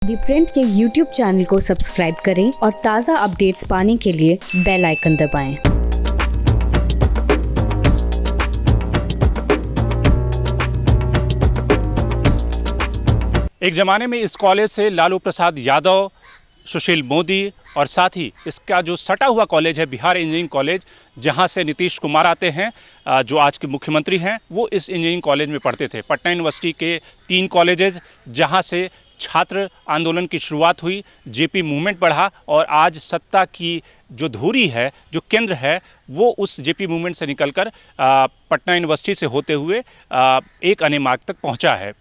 दी print के YouTube channel को subscribe करें और ताज़ा अपडेट्स पाने के लिए बेल आइकन दबाएं। एक ज़माने में इस कॉलेज से लालू प्रसाद यादव, सुशील मोदी और साथ ही इसका जो सटा हुआ कॉलेज है बिहार इंजीनियरिंग कॉलेज, जहां से नीतीश कुमार आते हैं, जो आज के मुख्यमंत्री हैं, वो इस इंजीनियरिंग कॉलेज में पढ़ते थे। पटना यूनिवर्सिटी के 3 कॉलेजेस जहां से छात्र आंदोलन की शुरुआत हुई, जेपी मूवमेंट बढ़ा और आज सत्ता की जो धुरी है, जो केंद्र है, वो उस जेपी मूवमेंट से निकलकर पटना यूनिवर्सिटी से होते हुए एक अने मार्ग तक पहुंचा है।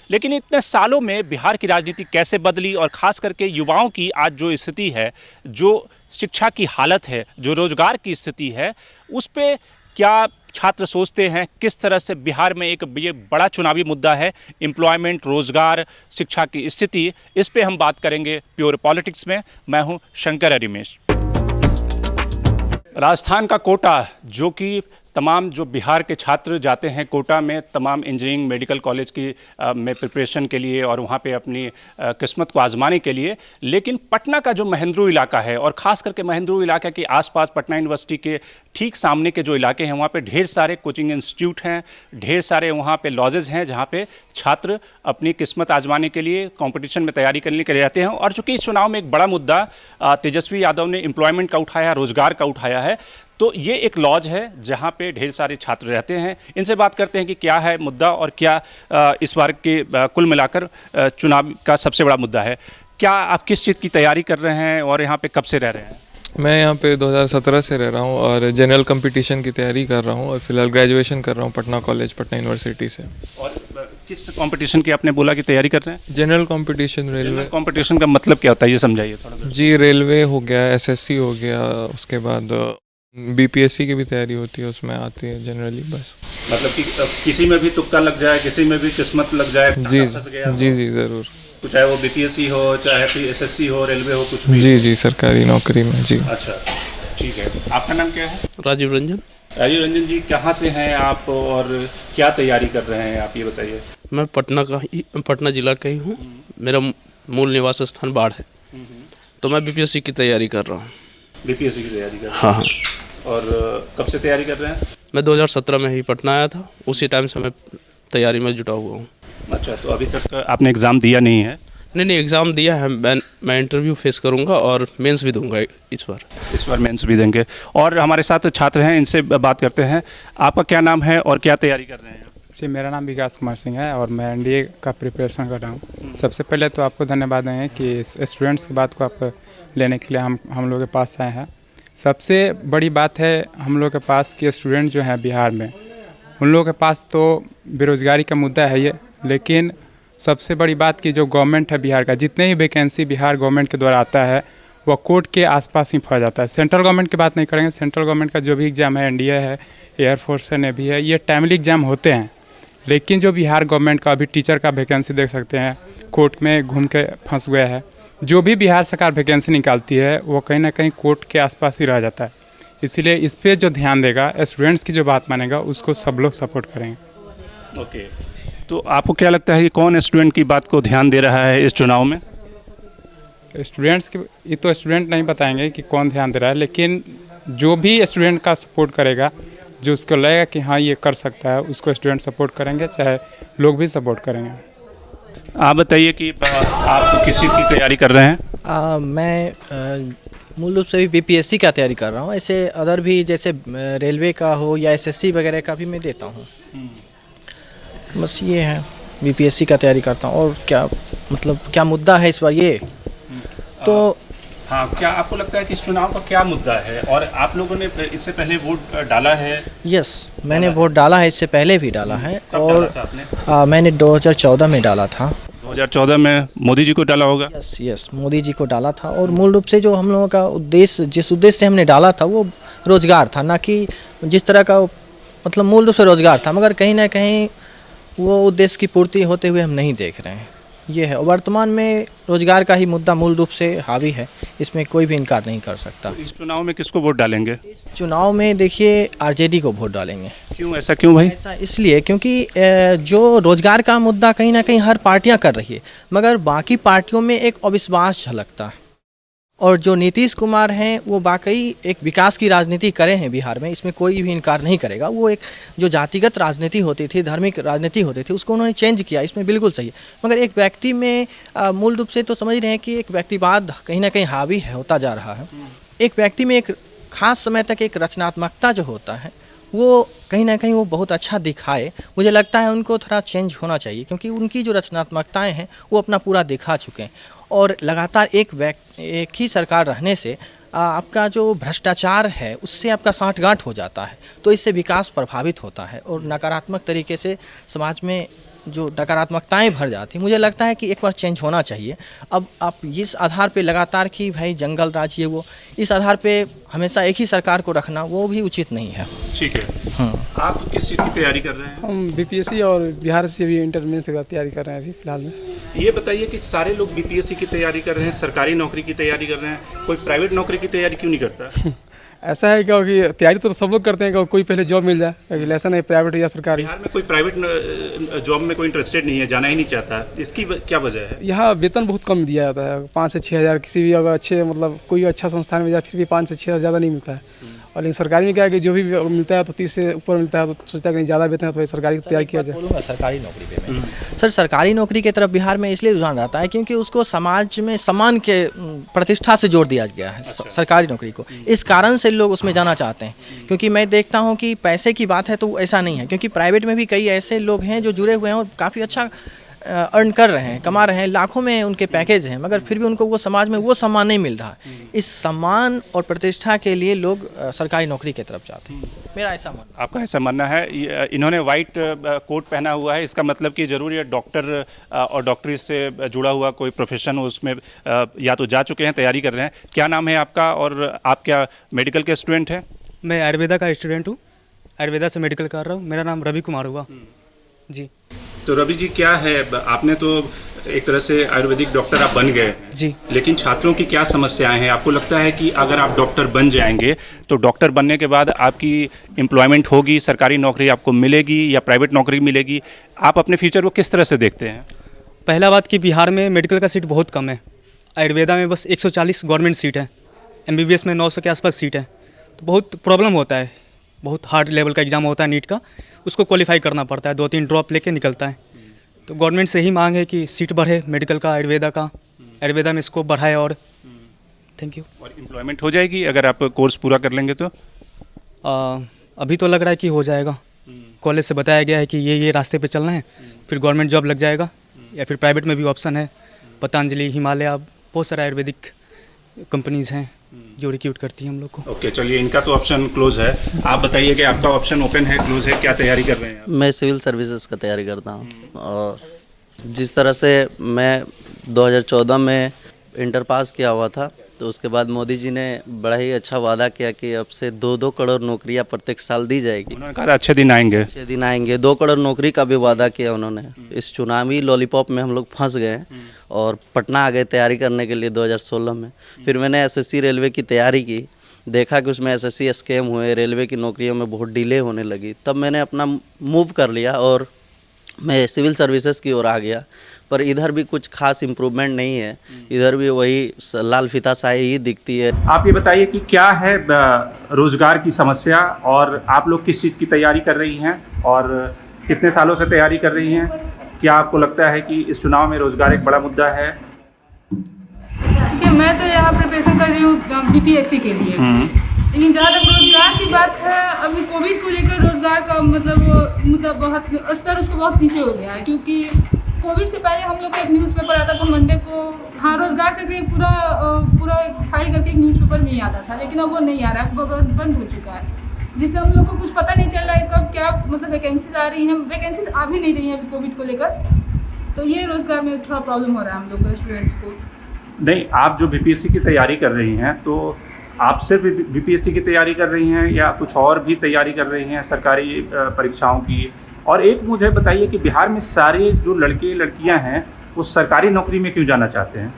लेकिन इतने सालों में बिहार की राजनीति कैसे बदली और ख़ास करके युवाओं की आज जो स्थिति है, जो शिक्षा की हालत है, जो रोज़गार की स्थिति है, उस पे क्या छात्र सोचते हैं, किस तरह से बिहार में एक ये बड़ा चुनावी मुद्दा है एम्प्लॉयमेंट, रोज़गार, शिक्षा की स्थिति, इस पे हम बात करेंगे प्योर पॉलिटिक्स में। मैं हूं शंकर अरिमेश। राजस्थान का कोटा, जो कि तमाम जो बिहार के छात्र जाते हैं कोटा में तमाम इंजीनियरिंग मेडिकल कॉलेज की में प्रिपरेशन के लिए और वहाँ पे अपनी किस्मत को आजमाने के लिए, लेकिन पटना का जो महेंद्रू इलाका है और ख़ास करके महेंद्रू इलाका के आसपास पटना यूनिवर्सिटी के ठीक सामने के जो इलाके हैं, वहाँ पे ढेर सारे कोचिंग इंस्टीट्यूट हैं, ढेर सारे वहाँ पे लॉजेज़ हैं जहाँ पे छात्र अपनी किस्मत आजमाने के लिए, कॉम्पिटिशन में तैयारी करने के लिए रहते हैं। और चूँकि इस चुनाव में एक बड़ा मुद्दा तेजस्वी यादव ने एम्प्लॉयमेंट का उठाया, रोज़गार का उठाया है, तो ये एक लॉज है जहाँ पे ढेर सारे छात्र रहते हैं। इनसे बात करते हैं कि क्या है मुद्दा और क्या इस बार के कुल मिलाकर चुनाव का सबसे बड़ा मुद्दा है। क्या आप किस चीज़ की तैयारी कर रहे हैं और यहाँ पे कब से रह रहे हैं? मैं यहाँ पे 2017 से रह रहा हूँ और जनरल कंपटीशन की तैयारी कर रहा हूँ और फिलहाल ग्रेजुएशन कर रहा हूँ पटना कॉलेज, पटना यूनिवर्सिटी से। और किस कंपटीशन की आपने बोला कि तैयारी कर रहे हैं? General competition, railway. कंपटीशन का मतलब क्या होता है, ये समझाइए थोड़ा। जी, रेलवे हो गया, एसएससी हो गया, उसके बाद बीपीएससी की भी तैयारी होती है, उसमें आती है जनरली। बस मतलब कि किसी में भी तुक्का लग जाए, किसी में भी किस्मत लग जाए, जी जी जी ज़रूर, चाहे वो बीपीएससी हो, चाहे एसएससी हो, रेलवे हो, कुछ भी। जी जी, सरकारी नौकरी में। जी अच्छा, ठीक है। आपका नाम क्या है? राजीव रंजन। राजीव रंजन जी, कहाँ से हैं आप और क्या तैयारी कर रहे हैं, आप ये बताइए। मैं पटना जिला का ही हूँ। मेरा मूल निवास स्थान बाढ़ है, तो मैं बीपीएससी की तैयारी कर रहा हूँ। बीपीएससी की तैयारी कर रहे हैं? हाँ हाँ। और कब से तैयारी कर रहे हैं? मैं 2017 में ही पटना आया था, उसी टाइम से मैं तैयारी में जुटा हुआ हूँ। अच्छा, तो अभी तक आपने एग्ज़ाम दिया नहीं है? नहीं, एग्ज़ाम दिया है। मैं इंटरव्यू फेस करूँगा और मेंस भी दूंगा इस बार मेंस भी देंगे। और हमारे साथ छात्र हैं, इनसे बात करते हैं। आपका क्या नाम है और क्या तैयारी कर रहे हैं? जी, मेरा नाम विकास कुमार सिंह है और मैं एनडीए का प्रिपरेशन कर रहा हूँ। सबसे पहले तो आपको धन्यवाद देंगे कि स्टूडेंट्स की बात को आप लेने के लिए हम लोग के पास आए हैं। सबसे बड़ी बात है हम लोग के पास कि स्टूडेंट जो हैं बिहार में, उन लोगों के पास तो बेरोज़गारी का मुद्दा है ये, लेकिन सबसे बड़ी बात कि जो गवर्नमेंट है बिहार का, जितने ही वैकेंसी बिहार गवर्नमेंट के द्वारा आता है वह कोर्ट के आसपास ही फंस जाता है। सेंट्रल गवर्नमेंट की बात नहीं करेंगे, सेंट्रल गवर्नमेंट का जो भी एग्ज़ाम है, एनडीए है, एयरफोर्स है, नेवी है, ये टाइमली एग्ज़ाम होते हैं। लेकिन जो बिहार गवर्नमेंट का अभी टीचर का वैकेंसी देख सकते हैं, कोर्ट में घूम के फंस गया है। जो भी बिहार सरकार वैकेंसी निकालती है वो कहीं ना कहीं कोर्ट के आसपास ही रह जाता है। इसलिए इस पे जो ध्यान देगा, स्टूडेंट्स की जो बात मानेगा, उसको सब लोग सपोर्ट करेंगे। ओके, तो आपको क्या लगता है कि कौन स्टूडेंट की बात को ध्यान दे रहा है इस चुनाव में? स्टूडेंट्स की ये तो स्टूडेंट नहीं बताएंगे कि कौन ध्यान दे रहा है, लेकिन जो भी स्टूडेंट का सपोर्ट करेगा, जो उसको लगेगा कि हाँ ये कर सकता है, उसको स्टूडेंट सपोर्ट करेंगे, चाहे लोग भी सपोर्ट करेंगे। आप बताइए कि आप किस चीज़ की तैयारी कर रहे हैं? मैं मूल रूप से भी बीपीएससी का तैयारी कर रहा हूँ। ऐसे अदर भी जैसे रेलवे का हो या एसएससी वगैरह का भी मैं देता हूँ। बस ये है, बीपीएससी का तैयारी करता हूँ। और क्या मतलब क्या मुद्दा है इस बार ये तो हाँ, क्या आपको लगता है कि इस चुनाव का क्या मुद्दा है और आप लोगों ने इससे पहले वोट डाला है? यस, मैंने वोट डाला है, इससे पहले भी डाला है। और डाला था आपने? मैंने 2014 में डाला था। 2014 में मोदी जी को डाला होगा? यस, मोदी जी को डाला था। और मूल रूप से जो हम लोगों का उद्देश्य, जिस उद्देश्य से हमने डाला था, वो रोज़गार था, ना कि जिस तरह का मतलब मूल रूप से रोज़गार था, मगर कहीं ना कहीं वो उद्देश्य की पूर्ति होते हुए हम नहीं देख रहे हैं। ये है, वर्तमान में रोज़गार का ही मुद्दा मूल रूप से हावी है, इसमें कोई भी इनकार नहीं कर सकता। तो इस चुनाव में किसको वोट डालेंगे? इस चुनाव में देखिए आरजेडी को वोट डालेंगे। क्यों, ऐसा क्यों भाई? ऐसा इसलिए क्योंकि जो रोजगार का मुद्दा कहीं ना कहीं हर पार्टियां कर रही है, मगर बाकी पार्टियों में एक अविश्वास झलकता है। और जो नीतीश कुमार हैं वो वाकई एक विकास की राजनीति करे हैं बिहार में, इसमें कोई भी इनकार नहीं करेगा। वो एक जो जातिगत राजनीति होती थी, धार्मिक राजनीति होती थी, उसको उन्होंने चेंज किया, इसमें बिल्कुल सही है। मगर एक व्यक्ति में मूल रूप से तो समझ रहे हैं कि एक व्यक्तिवाद कहीं ना कहीं हावी है, होता जा रहा है। एक व्यक्ति में एक खास समय तक एक रचनात्मकता जो होता है वो कहीं ना कहीं वो बहुत अच्छा दिखाए, मुझे लगता है उनको थोड़ा चेंज होना चाहिए, क्योंकि उनकी जो रचनात्मकताएं हैं वो अपना पूरा दिखा चुके हैं। और लगातार एक ही सरकार रहने से आपका जो भ्रष्टाचार है उससे आपका साठगांठ हो जाता है, तो इससे विकास प्रभावित होता है और नकारात्मक तरीके से समाज में जो नकारात्मकताएं भर जाती हैं। मुझे लगता है कि एक बार चेंज होना चाहिए। अब आप इस आधार पे लगातार कि भाई जंगल राज ये वो, इस आधार पे हमेशा एक ही सरकार को रखना वो भी उचित नहीं है। ठीक है। आप किस चीज़ की तैयारी कर रहे हैं? हम बीपीएससी और बिहार से भी इंटरमीडिएट की तैयारी कर रहे हैं अभी फिलहाल में। ये बताइए कि सारे लोग बीपीएससी की तैयारी कर रहे हैं, सरकारी नौकरी की तैयारी कर रहे हैं, कोई प्राइवेट नौकरी की तैयारी क्यों नहीं करता? ऐसा है क्या कि तैयारी तो सब लोग करते हैं कि कोई पहले जॉब मिल जाए, क्योंकि ऐसा नहीं प्राइवेट या सरकारी। बिहार में कोई प्राइवेट जॉब में कोई इंटरेस्टेड नहीं है, जाना ही नहीं चाहता, इसकी क्या वजह है? यहाँ वेतन बहुत कम दिया जाता है, 5 से 6 हज़ार। किसी भी अगर अच्छे मतलब कोई अच्छा संस्थान में जाए फिर भी 5 से 6 हज़ार ज़्यादा नहीं मिलता है। और लेकिन सरकारी में क्या है कि जो भी मिलता है तो 30 से ऊपर मिलता है, तो सोचता है कि नहीं ज़्यादा वेतन है तो भाई सरकारी की तैयारी किया जाए। बोलूँगा सरकारी नौकरी पे मैं सर, सरकारी नौकरी की तरफ बिहार में इसलिए रुझान रहता है क्योंकि उसको समाज में सम्मान के प्रतिष्ठा से जोड़ दिया गया है। सरकारी नौकरी को इस कारण से लोग उसमें जाना चाहते हैं, क्योंकि मैं देखता हूँ कि पैसे की बात है तो ऐसा नहीं है, क्योंकि प्राइवेट में भी कई ऐसे लोग हैं जो जुड़े हुए हैं और काफ़ी अच्छा अर्न कर रहे हैं, कमा रहे हैं, लाखों में उनके पैकेज हैं, मगर फिर भी उनको वो समाज में वो सम्मान नहीं मिल रहा। इस सम्मान और प्रतिष्ठा के लिए लोग सरकारी नौकरी की तरफ जाते हैं, मेरा ऐसा मानना। आपका ऐसा मानना है? इन्होंने वाइट कोट पहना हुआ है, इसका मतलब कि ज़रूर ये डॉक्टर और डॉक्टरी से जुड़ा हुआ कोई प्रोफेशन हो उसमें या तो जा चुके हैं, तैयारी कर रहे हैं। क्या नाम है आपका और आप क्या मेडिकल के स्टूडेंट हैं? मैं आयुर्वेदा का स्टूडेंट हूँ, आयुर्वेदा से मेडिकल कर रहा हूँ। मेरा नाम रवि कुमार हुआ जी। तो रवि जी, क्या है, आपने तो एक तरह से आयुर्वेदिक डॉक्टर आप बन गए हैं जी, लेकिन छात्रों की क्या समस्याएं हैं? आपको लगता है कि अगर आप डॉक्टर बन जाएंगे तो डॉक्टर बनने के बाद आपकी एम्प्लॉयमेंट होगी, सरकारी नौकरी आपको मिलेगी या प्राइवेट नौकरी मिलेगी? आप अपने फ्यूचर को किस तरह से देखते हैं? पहला बात कि बिहार में मेडिकल का सीट बहुत कम है। आयुर्वेदा में बस 140 गवर्नमेंट सीट है, MBBS में 900 के आसपास सीट है, तो बहुत प्रॉब्लम होता है। बहुत हार्ड लेवल का एग्ज़ाम होता है नीट का, उसको क्वालिफाई करना पड़ता है, 2-3 ड्रॉप लेके निकलता है। तो गवर्नमेंट से ही मांग है कि सीट बढ़े मेडिकल का, आयुर्वेदा में स्कोप बढ़ाए। और थैंक यू। और एम्प्लॉयमेंट हो जाएगी अगर आप कोर्स पूरा कर लेंगे तो? अभी तो लग रहा है कि हो जाएगा। कॉलेज से बताया गया है कि ये रास्ते पे चलना है, फिर गवर्नमेंट जॉब लग जाएगा, या फिर प्राइवेट में भी ऑप्शन है। पतंजलि, हिमालय, बहुत सारे आयुर्वेदिक कंपनीज़ हैं जो रिक्रूट करती हैं हम लोग को। ओके, चलिए, इनका तो ऑप्शन क्लोज है। आप बताइए कि आपका ऑप्शन ओपन है, क्लोज है, क्या तैयारी कर रहे हैं आप? मैं सिविल सर्विसेज का तैयारी करता हूँ, और जिस तरह से मैं 2014 में इंटर पास किया हुआ था, तो उसके बाद मोदी जी ने बड़ा ही अच्छा वादा किया कि अब से 2-2 करोड़ नौकरियां प्रत्येक साल दी जाएगी। उन्होंने कहा अच्छे दिन आएंगे, अच्छे दिन आएंगे। 2 करोड़ नौकरी का भी वादा किया उन्होंने। इस चुनावी लॉलीपॉप में हम लोग फंस गए और पटना आ गए तैयारी करने के लिए 2016 में। फिर मैंने SSC रेलवे की तैयारी की, देखा कि उसमें SSC स्कैम हुए, रेलवे की नौकरियों में बहुत डिले होने लगी। तब मैंने अपना मूव कर लिया और मैं सिविल सर्विसेज की ओर आ गया। पर इधर भी कुछ खास इम्प्रूवमेंट नहीं है, इधर भी वही लाल फीताशाही ही दिखती है। आप ये बताइए कि क्या है रोजगार की समस्या, और आप लोग किस चीज़ की तैयारी कर रही हैं और कितने सालों से तैयारी कर रही हैं? क्या आपको लगता है कि इस चुनाव में रोजगार एक बड़ा मुद्दा है? देखिए, मैं तो यहाँ प्रिपरेशन कर रही हूँ BPSC के लिए, लेकिन जहाँ तक रोजगार की बात है, अभी कोविड को लेकर रोजगार का मतलब बहुत स्तर उसका बहुत नीचे हो गया है, क्योंकि कोविड से पहले हम लोग को एक न्यूज़पेपर आता था मंडे को, हाँ, रोजगार करके पूरा फाइल करके एक न्यूज़पेपर में ही आता था, लेकिन अब वो नहीं आ रहा है, बंद हो चुका है, जिससे हम लोग को कुछ पता नहीं चल रहा है कब क्या मतलब वैकेंसीज आ रही हैं। वैकेंसीज आ भी नहीं रही हैं अभी कोविड को लेकर, तो ये रोजगार में थोड़ा प्रॉब्लम हो रहा है हम लोग को, स्टूडेंट्स को। नहीं, आप जो BPSC की तैयारी कर रही हैं, तो आप सिर्फ BPSC की तैयारी कर रही हैं या कुछ और भी तैयारी कर रही हैं सरकारी परीक्षाओं की? और एक मुझे बताइए कि बिहार में सारे जो लड़के लड़कियां हैं वो सरकारी नौकरी में क्यों जाना चाहते हैं?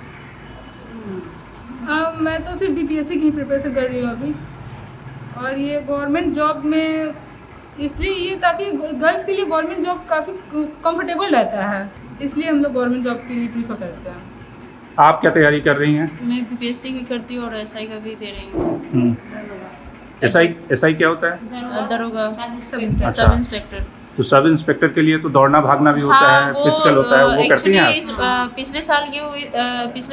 मैं तो सिर्फ BPSC की प्रिपरेशन कर रही हूँ अभी, और ये गवर्नमेंट जॉब में इसलिए ये ताकि गर्ल्स के लिए गवर्नमेंट जॉब काफ़ी कंफर्टेबल रहता है, इसलिए हम लोग गवर्नमेंट जॉब के लिए प्रीफर करते हैं। आप क्या तैयारी कर रही हैं? मैं बीपीएससी की करती हूँ और एसआई का भी दे रही हूँ। एसआई क्या होता है? दरोगा, सब इंस्पेक्टर। तो सब इंस्पेक्टर के लिए तो दौड़ना भागना भी होता है, फिजिकल होता है, वो करती हैं आप? पिछले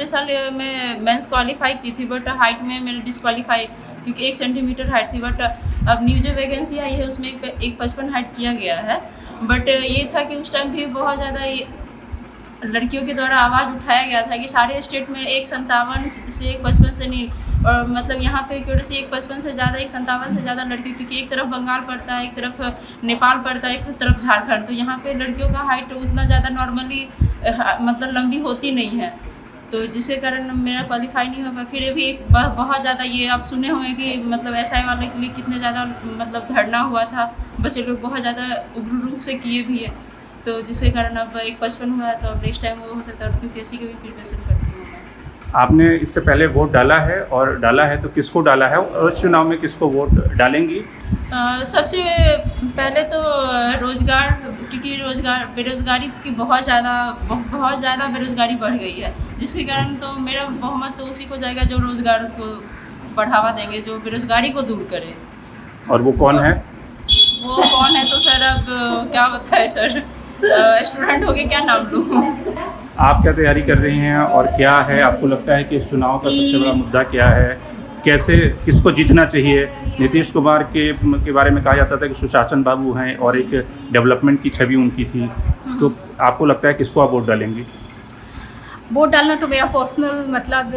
साल मैं मेंस क्वालिफाई की थी, बट हाइट में मेरे डिस्क्वालीफाई, क्योंकि 1 सेंटीमीटर हाइट थी। बट अब न्यू जो वैकेंसी आई है उसमें 1.55 हाइट किया गया है। बट ये था कि उस टाइम भी बहुत ज़्यादा लड़कियों के द्वारा आवाज़ उठाया गया था कि सारे स्टेट में 1.57 से 1.55 से नहीं, और मतलब यहाँ पे एक्यूरेसी 1.55 से ज़्यादा 1.57 से ज़्यादा लड़की, क्योंकि एक तरफ बंगाल पड़ता है, एक तरफ नेपाल पड़ता है, एक तरफ झारखंड, तो यहाँ पे लड़कियों का हाइट उतना ज़्यादा नॉर्मली मतलब लंबी होती नहीं है, तो जिसके कारण मेरा क्वालिफाई नहीं हो पाया। फिर भी बहुत ज़्यादा ये आप सुने होंगे कि मतलब एसआई वाले के लिए कितने ज़्यादा मतलब धरना हुआ था, बच्चे लोग बहुत ज़्यादा उग्र रूप से किए भी है, तो जिसके कारण अब 1.55 हुआ है, तो अब नेक्स्ट टाइम वो हो सकता है। यूपीएससी की भी प्रिपरेशन करती हूँ मैं। आपने इससे पहले वोट डाला है, और डाला है तो किसको डाला है, और इस चुनाव में किसको वोट डालेंगी? सबसे पहले तो रोज़गार, क्योंकि बेरोज़गारी की बहुत ज़्यादा बेरोज़गारी बढ़ गई है, जिसके कारण तो मेरा बहुमत तो उसी को जाएगा जो रोज़गार को बढ़ावा देंगे, जो बेरोज़गारी को दूर करे। और वो कौन है? वो कौन है तो सर अब क्या बताए सर, स्टूडेंट हो गए, क्या नाम लूँ? आप क्या तैयारी कर रही हैं, और क्या है आपको लगता है कि इस चुनाव का सबसे बड़ा मुद्दा क्या है, कैसे किसको जीतना चाहिए? नीतीश कुमार के बारे में कहा जाता था कि सुशासन बाबू हैं और एक डेवलपमेंट की छवि उनकी थी, तो आपको लगता है किसको आप वोट डालेंगी? वोट डालना तो मेरा पर्सनल मतलब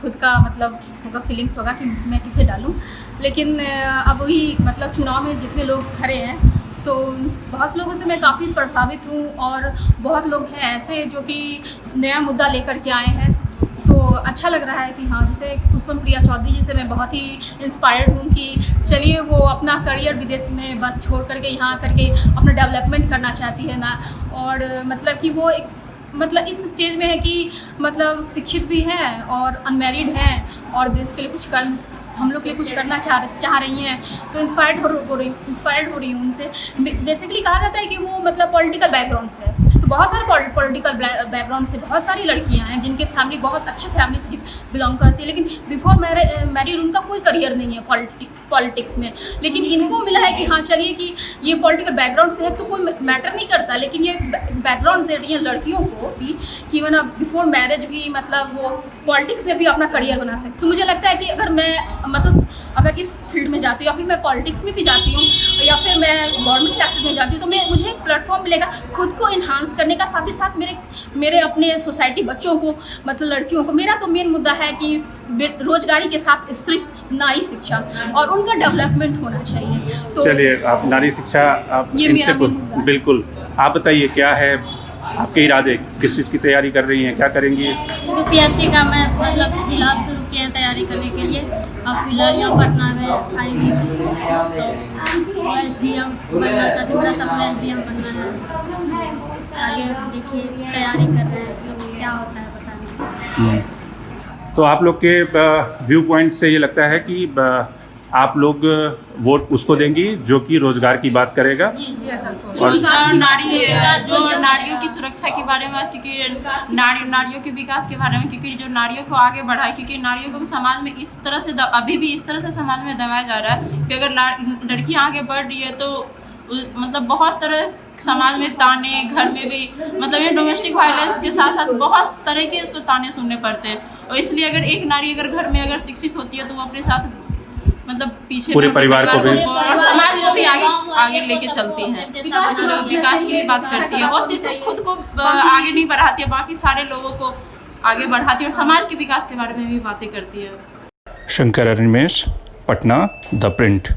खुद का मतलब होगा, फीलिंग्स होगा कि मैं किसे डालूं, लेकिन अब वही मतलब चुनाव में जितने लोग खड़े हैं तो बहुत लोगों से मैं काफ़ी प्रभावित हूँ, और बहुत लोग हैं ऐसे जो कि नया मुद्दा लेकर के आए हैं, तो अच्छा लग रहा है कि हाँ, जैसे पुष्पम प्रिया चौधरी जी से मैं बहुत ही इंस्पायर्ड हूँ कि चलिए वो अपना करियर विदेश में बात छोड़ करके यहाँ करके अपना डेवलपमेंट करना चाहती है ना, और मतलब कि वो एक मतलब इस स्टेज में है कि मतलब शिक्षित भी हैं और अनमैरिड हैं, और देश के लिए कुछ हम लोग के लिए कुछ करना चाह रही हैं, तो इंस्पायर्ड हो रही हूँ उनसे। बेसिकली कहा जाता है कि वो मतलब पॉलिटिकल बैकग्राउंड से है, तो बहुत सारे पॉलिटिकल बैकग्राउंड से बहुत सारी लड़कियां हैं जिनके फैमिली बहुत अच्छे फैमिली से बिलोंग करती है, लेकिन बिफोर मैरिड उनका कोई करियर नहीं है पॉलिटिक्स में, लेकिन इनको मिला है कि हाँ चलिए कि ये पॉलिटिकल बैकग्राउंड से है तो कोई मैटर नहीं करता, लेकिन ये बैकग्राउंड दे रही है लड़कियों को भी कि मतलब बिफोर मैरिज भी मतलब वो पॉलिटिक्स में भी अपना करियर बना सकते। तो मुझे लगता है कि अगर मैं मतलब अगर इस फील्ड में जाती हूँ, या फिर मैं पॉलिटिक्स में भी जाती हूँ, या फिर मैं गवर्नमेंट सेक्टर में जाती हूँ, तो मुझे एक प्लेटफॉर्म मिलेगा खुद को इन्हांस करने का, साथ ही साथ मेरे अपने सोसाइटी बच्चों को मतलब लड़कियों को। मेरा तो मेन मुद्दा है कि रोजगारी के साथ स्त्री नारी शिक्षा और उनका डेवलपमेंट होना चाहिए। तो चलिए, आप नारी शिक्षा आप इनसे बिल्कुल, आप बताइए क्या है आपके इरादे, किस चीज़ की तैयारी कर रही हैं, क्या करेंगी? यूपीएससी का मैं मतलब फिलहाल शुरू किया है तैयारी करने के लिए। अब फिलहाल यहाँ पटना में आई हुई तो SDM बनना चाहती हूँ, मेरा सपना SDM बनना है। आगे देखिए तैयारी कर रहे हैं, क्या होता है पता नहीं। तो आप लोग के व्यू पॉइंट से ये लगता है कि आप लोग वोट उसको देंगी जो कि रोजगार की बात करेगा, और नारियों की सुरक्षा के बारे में, क्योंकि नारियों के विकास के बारे में, क्योंकि जो नारियों को आगे बढ़ाए, क्योंकि नारियों को समाज में इस तरह से अभी भी इस तरह से समाज में दबाया जा रहा है कि अगर लड़कियां आगे बढ़ रही है तो मतलब बहुत तरह समाज में ताने, घर में भी मतलब ये डोमेस्टिक वायलेंस के साथ साथ बहुत तरह के उसको ताने सुनने पड़ते हैं, और इसलिए अगर एक नारी अगर घर में अगर शिक्षित होती है तो वो अपने साथ मतलब पीछे पूरे परिवार को भी और समाज को भी आगे लेके चलती हैं, इसलिए विकास की भी बात करती है। वो सिर्फ खुद को आगे नहीं बढ़ाती है, बाकी सारे लोगों को आगे बढ़ाती है और समाज के विकास के बारे में भी बातें करती है। Shankar Animesh, Patna, the print.